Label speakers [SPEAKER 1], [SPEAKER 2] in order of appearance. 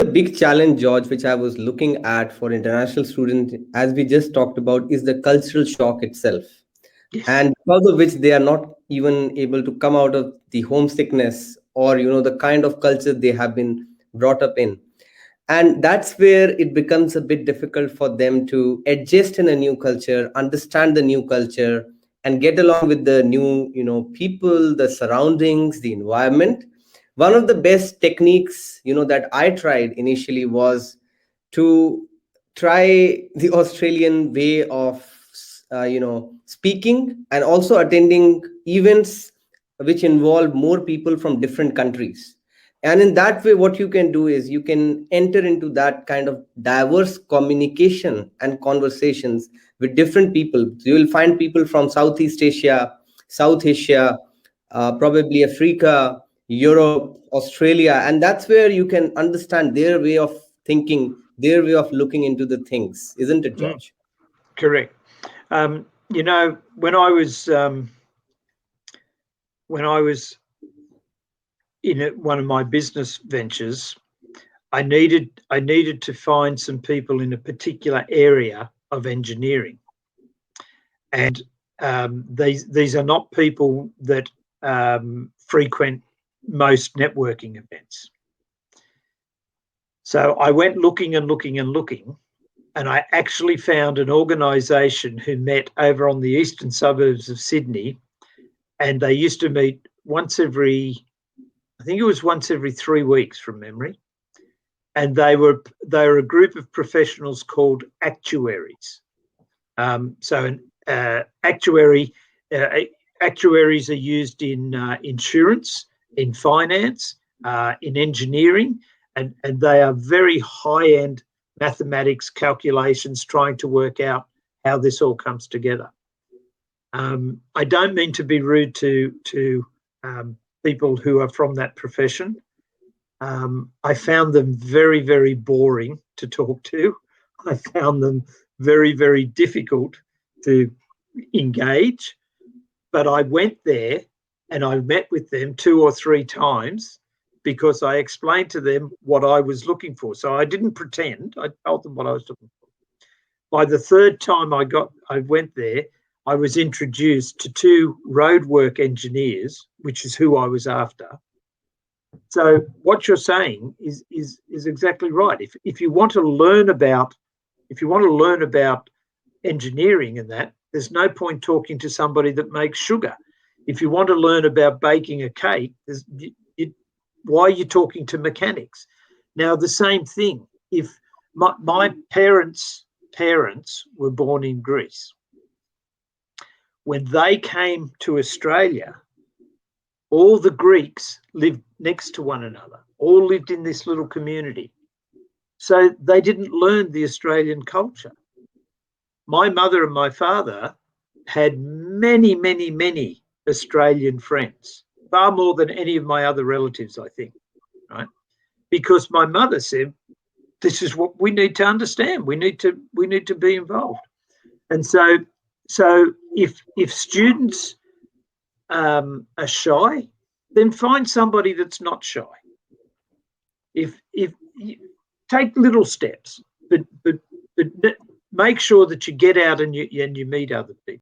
[SPEAKER 1] The big challenge, George, which I was looking at for international students, as we just talked about, is the cultural shock itself.
[SPEAKER 2] Yes.
[SPEAKER 1] And because of which they are not even able to come out of the homesickness, or the kind of culture they have been brought up in. And that's where it becomes a bit difficult for them to adjust in a new culture, understand the new culture, and get along with the new people, the surroundings, the environment. One of the best techniques that I tried initially was to try the Australian way of speaking, and also attending events which involve more people from different countries. And in that way, what you can do is you can enter into that kind of diverse communication and conversations with different people. You will find people from Southeast Asia, South Asia, probably Africa, Europe, Australia, and that's where you can understand their way of thinking, their way of looking into the things, isn't it,
[SPEAKER 2] Mm,
[SPEAKER 1] George?
[SPEAKER 2] correct. You know, when I was in one of my business ventures, I needed to find some people in a particular area of engineering, and these are not people that frequent most networking events. So I went looking and looking and looking, and I actually found an organisation who met over on the eastern suburbs of Sydney, and they used to meet once every, I think it was once every 3 weeks from memory, and they were a group of professionals called actuaries. So an actuary, uh, actuaries are used in insurance, in finance, in engineering, and they are very high end mathematics calculations trying to work out how this all comes together. I don't mean to be rude to people who are from that profession. I found them very, very boring to talk to. I found them very, very difficult to engage. But I went there and I met with them 2 or 3 times because I explained to them what I was looking for. So I didn't pretend. I told them what I was looking for. By the third time I went there, I was introduced to two roadwork engineers, which is who I was after. So what you're saying is exactly right. If you want to learn about engineering and that, there's no point talking to somebody that makes sugar. If you want to learn about baking a cake, why are you talking to mechanics? Now the same thing. If my parents were born in Greece, when they came to Australia, all the Greeks lived next to one another, all lived in this little community. So they didn't learn the Australian culture. My mother and my father had many, many, many Australian friends, far more than any of my other relatives, I think, right? Because my mother said, this is what we need to understand. We need to be involved. And so if students are shy, then find somebody that's not shy. If you take little steps, but make sure that you get out and you meet other people.